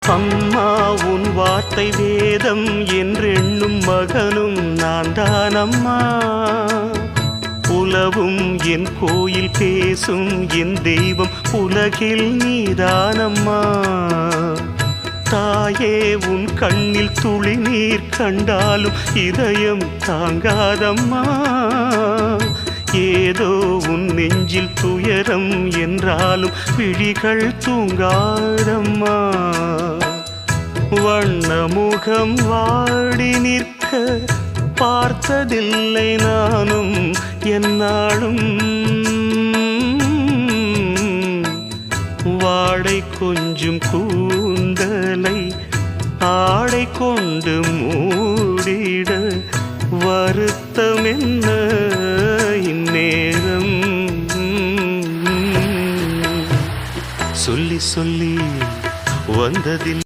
அம்மா உன் வார்த்தை வேதம் என்றெண்ணும் மகனும் நான் தானம்மா. உலவும் என் கோயில் பேசும் என் தெய்வம் உலகில் நீதானம்மா. தாயே உன் கண்ணில் துளி நீர் கண்டாலும் இதயம் தாங்காதம்மா. ஏதோ உன் நெஞ்சில் துயரம் என்றாலும் விழிகள் தூங்காதம்மா. வண்ணமுகம் வாடி நிற்க பார்த்ததில்லை நானும் என்னாலும். வாடை கொஞ்சம் கூந்தலை ஆடை கொண்டு மூடிட வருத்தம் என்ன இந்நேரம். சொல்லி சொல்லி வந்ததில்